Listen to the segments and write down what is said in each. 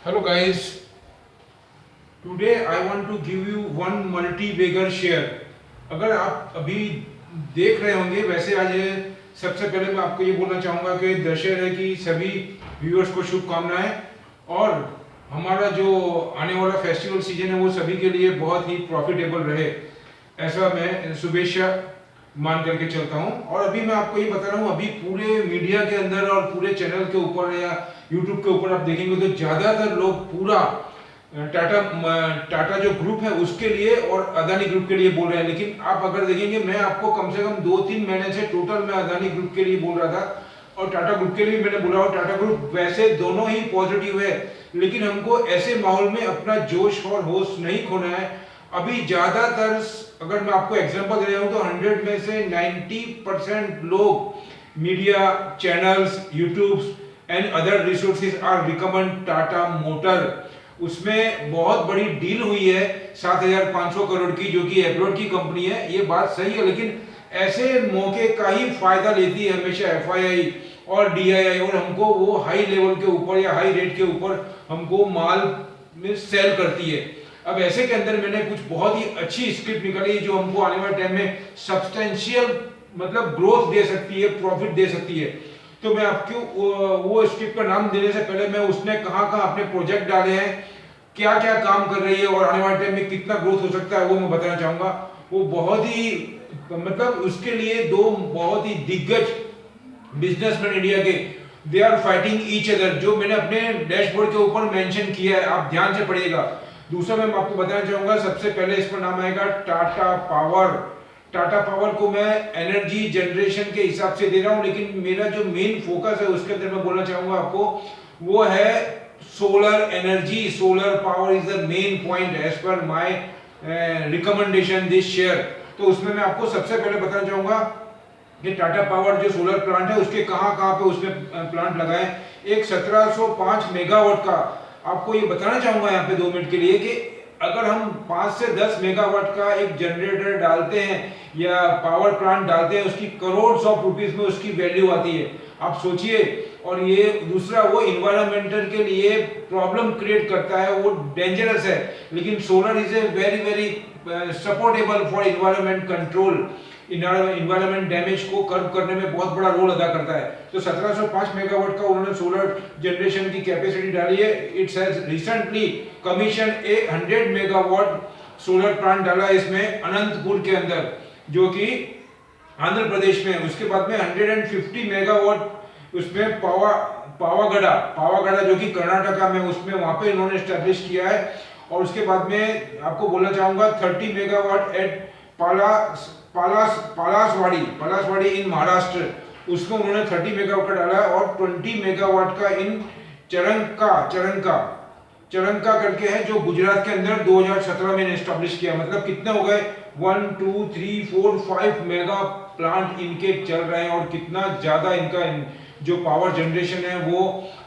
Hello guys, today I want to give you one multi-bagger share. अगर आप अभी देख रहे होंगे वैसे आज सबसे पहले मैं आपको ये बोलना चाहूँगा कि दशहरे की सभी व्यूअर्स को शुभकामनाएं और हमारा जो आने वाला फेस्टिवल सीजन है वो सभी के लिए बहुत ही प्रॉफिटेबल रहे, ऐसा मैं शुभेच्छा मान करके चलता हूँ। और अभी मैं आपको ये बता रहा हूँ, अभी पूरे मीडिया के अंदर और पूरे चैनल के ऊपर या यूट्यूब के ऊपर आप देखेंगे तो ज़्यादातर लोग पूरा टाटा टाटा जो ग्रुप है उसके लिए और अदानी ग्रुप के लिए बोल रहे हैं। लेकिन आप अगर देखेंगे, मैं आपको कम से कम 2-3 महीने से टोटल मैं अदानी ग्रुप के लिए बोल रहा था और टाटा ग्रुप के लिए मैंने बोला। और टाटा ग्रुप वैसे दोनों ही पॉजिटिव है, लेकिन हमको ऐसे माहौल में अपना जोश और होश नहीं खोना है। अभी ज्यादातर, अगर मैं आपको एग्जांपल दे रहा हूं तो 100 में से 90% लोग media channels, YouTube and other resources are recommend Tata Motor. उसमें बहुत बड़ी डील हुई है 7,500 करोड़ की, जो कि एब्रॉड की कंपनी है, ये बात सही है। लेकिन ऐसे मौके का ही फायदा लेती है हमेशा एफआईआई और डीआईआई, और हमको वो हाई लेवल के ऊपर या हाई रेट के ऊपर हमको माल में सेल करती है। अब ऐसे के अंदर मैंने कुछ बहुत ही अच्छी स्क्रिप्ट निकाली जो हमको आने वाले टाइम में सब्सटेंशियल मतलब ग्रोथ दे सकती है, प्रॉफिट दे सकती है। तो मैं आपको वो स्क्रिप्ट का नाम देने से पहले मैं उसने कहाँ कहाँ अपने प्रोजेक्ट डाले हैं, क्या क्या काम कर रही है और आने वाले टाइम में कितना ग्रोथ हो सकता है वो मैं बताना चाहूंगा। वो बहुत ही मतलब उसके लिए दो बहुत ही दिग्गज बिजनेसमैन इंडिया के, they are fighting each other, जो मैंने अपने डैशबोर्ड के ऊपर मेंशन किया है, आप ध्यान से पढ़िएगा। दूसरा मैं आपको बताना चाहूंगा, सबसे पहले इस पर नाम आएगा टाटा पावर। टाटा पावर को मैं एनर्जी जनरेशन के हिसाब से दे रहा हूं, लेकिन मेरा जो मेन फोकस है उसके अंदर मैं बोलना चाहूंगा आपको, वो है solar energy. Solar power is the main point as per my recommendation this share. तो उसमें मैं आपको सबसे पहले बताना चाहूंगा कि टाटा पावर जो सोलर प्लांट है उसके कहां कहां पे उसने प्लांट लगाए। एक 1705 मेगावाट का आपको ये बताना चाहूंगा यहाँ पे 2 मिनट के लिए, कि अगर हम 5 से 10 मेगावाट का एक जनरेटर डालते हैं या पावर प्लांट डालते हैं, उसकी करोड़ ऑफ रुपीस में उसकी वैल्यू आती है, आप सोचिए। और ये दूसरा, वो इन्वायरमेंटल के लिए प्रॉब्लम क्रिएट करता है, वो डेंजरस है। लेकिन solar is a very very supportable for environment control, environment damage को कर्व करने में बहुत बड़ा रोल अदा करता है। तो 1705 मेगावाट का उन्होंने सोलर जनरेशन की कैपेसिटी डाली है। It's has recently commission A 100 megawatt solar plant डाला है इसमें अनंतपुर के अंदर, जो कि आंध्र प्रदेश में। उसके बाद में 150 मेगावाट उसमें पावागढ़ा जो कि कर्नाटका में, उसमें वहां पे इन्होंने एस्टेब्लिश किया है। और उसके बाद में आपको बोलना चाहूंगा 30 मेगावाट एट पलासवाड़ी इन महाराष्ट्र, उसको उन्होंने 30 मेगावाट का डाला है। और 20 मेगावाट का इन चरंका करके है, जो गुजरात के अंदर 2017 में एस्टेब्लिश किया। मतलब कितने हो गए, 1 2 3 4 5 मेगा प्लांट इनके चल रहे हैं। और कितना ज्यादा इनका जो पावर जनरेशन है वो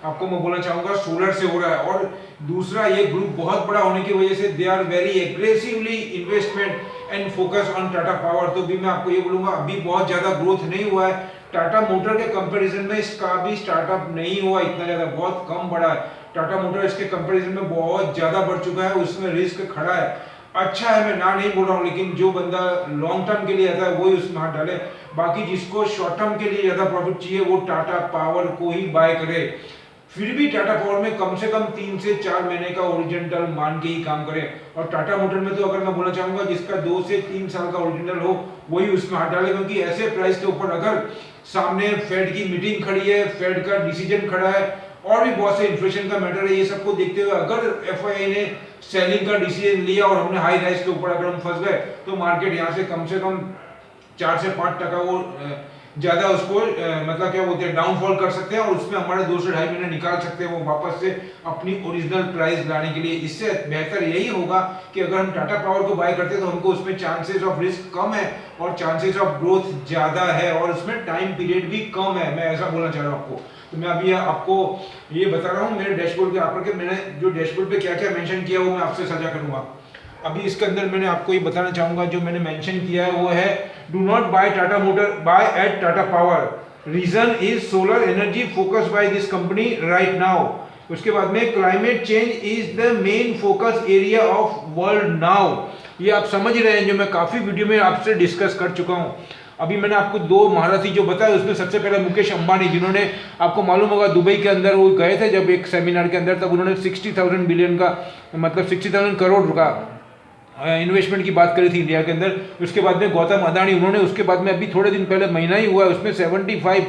आपको मैं बोलना चाहूंगा सोलर से हो रहा है। और दूसरा, ये ग्रुप बहुत बड़ा होने की वजह से they are very aggressively investment and focus on Tata Power. तो भी मैं आपको ये बोलूंगा, अभी बहुत ज्यादा ग्रोथ नहीं हुआ है टाटा मोटर के कंपैरिजन में, इसका भी स्टार्टअप नहीं हुआ इतना ज्यादा, बहुत कम बढ़ा है। टाटा मोटर इसके कंपैरिजन में बहुत ज्यादा बढ़ चुका है, उसमें रिस्क खड़ा है। अच्छा है, मैं ना नहीं बोल रहा हूँ, लेकिन जो बंदा लॉन्ग टर्म के लिए आता है वही उसमें हाथ डाले। बाकी जिसको शॉर्ट टर्म के लिए ज्यादा प्रॉफिट चाहिए वो टाटा पावर को ही बाय करे। फिर भी टाटा पावर में कम से कम 3 से 4 महीने का ओरिजिनल मान के ही काम करें। और टाटा मोटर में तो अगर मैं बोलना चाहूंगा, जिसका 2 से 3 साल का ओरिजिनल हो वही उसमें हाथ डाले, क्योंकि ऐसे प्राइस के ऊपर अगर सामने फेड की मीटिंग खड़ी है, फेड का डिसीजन खड़ा है और भी बहुत से इन्फ्लेशन का मैटर है, ये सबको देखते हुए अगर एफआईआई ने सेलिंग का डिसीजन लिया और हमने हाई राइज के ऊपर अगर हम फंस गए, तो मार्केट यहाँ से कम 4 से 5% वो ज्यादा उसको मतलब क्या बोलते हैं डाउनफॉल कर सकते हैं, और उसमें हमारे 2 से 2.5 महीने निकाल सकते हैं वो वापस से अपनी ओरिजिनल प्राइस लाने के लिए। इससे बेहतर यही होगा कि अगर हम टाटा पावर को बाय करते हैं तो हमको उसमें चांसेस ऑफ रिस्क कम है और चांसेस ऑफ ग्रोथ ज्यादा है, और उसमें टाइम पीरियड भी कम है। मैं ऐसा बोलना चाह रहा हूँ आपको। तो मैं अभी आपको ये बता रहा हूँ मेरे डैशबोर्ड के आकर के, मैंने जो डैशबोर्ड पे क्या क्या मेंशन किया वो मैं आपसे साझा करूंगा। अभी इसके अंदर मैंने आपको ये बताना चाहूंगा, जो मैंने मेंशन किया है वो है, do not buy Tata Motor, buy at Tata Power. Reason is solar energy focus by this company right now. उसके बाद में climate change is the main focus area of world now. ये आप समझ रहे हैं, जो मैं काफ़ी वीडियो में आपसे डिस्कस कर चुका हूँ। अभी मैंने आपको दो महारथी जो बताया, उसमें सबसे पहले मुकेश अंबानी, जिन्होंने, आपको मालूम होगा दुबई के अंदर वो गए थे जब एक सेमिनार के अंदर, तब उन्होंने 60,000 बिलियन का, मतलब 60,000 करोड़ का इन्वेस्टमेंट की बात करी थी इंडिया के अंदर। उसके बाद में गौतम अदानी, उन्होंने उसके बाद में अभी थोड़े दिन पहले, महीना ही हुआ है, उसमें 70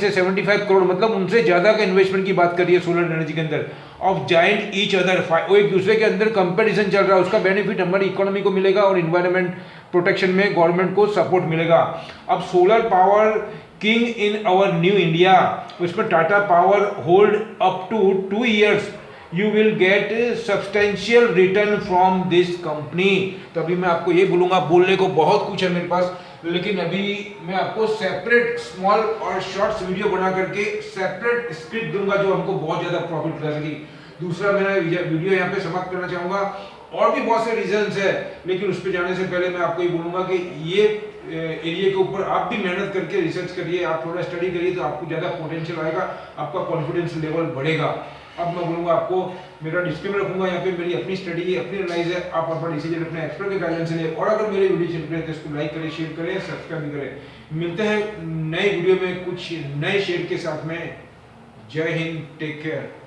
से 75 करोड़, मतलब उनसे ज़्यादा का इन्वेस्टमेंट की बात करी है सोलर एनर्जी के अंदर। ऑफ जाइंट ईच अदर, वो एक दूसरे के अंदर कंपटीशन चल रहा है, उसका बेनिफिट हमारी इकोनॉमी को मिलेगा और इन्वायरमेंट प्रोटेक्शन में गवर्नमेंट को सपोर्ट मिलेगा। अब solar power king in our new India, उसमें Tata power hold up to 2 years you will get substantial return from this company। तो अभी मैं आपको ये बोलूँगा, बोलने को बहुत कुछ है मेरे पास, लेकिन अभी मैं आपको सेपरेट स्मॉल और शॉर्ट्स वीडियो बना करके सेपरेट स्क्रिप्ट दूंगा जो हमको बहुत ज़्यादा प्रॉफिट कर सकेगी। दूसरा, मैं वीडियो यहाँ पे समाप्त करना चाहूँगा, और भी बहुत से रीजंस है, लेकिन उस पर जाने से पहले मैं आपको ये बोलूँगा कि ये एरिया के ऊपर आप भी मेहनत करके रिसर्च करिए, आप थोड़ा स्टडी करिए, तो आपको ज़्यादा पोटेंशियल आएगा, आपका कॉन्फिडेंस लेवल बढ़ेगा। अब मैं बोलूँगा आपको, मेरा डिस्क्लेमर रखूँगा यहाँ पे, मेरी अपनी स्टडी है, अपनी एनालाइज है, आप अपना डिसीजन अपने एक्सपर्ट के गाइडेंस से लें। और अगर मेरे वीडियो चल रहे हैं तो इसको लाइक करें, शेयर करें, सब्सक्राइब भी करें। मिलते हैं नए वीडियो में कुछ नए शेयर के साथ में। जय हिंद, टेक केयर।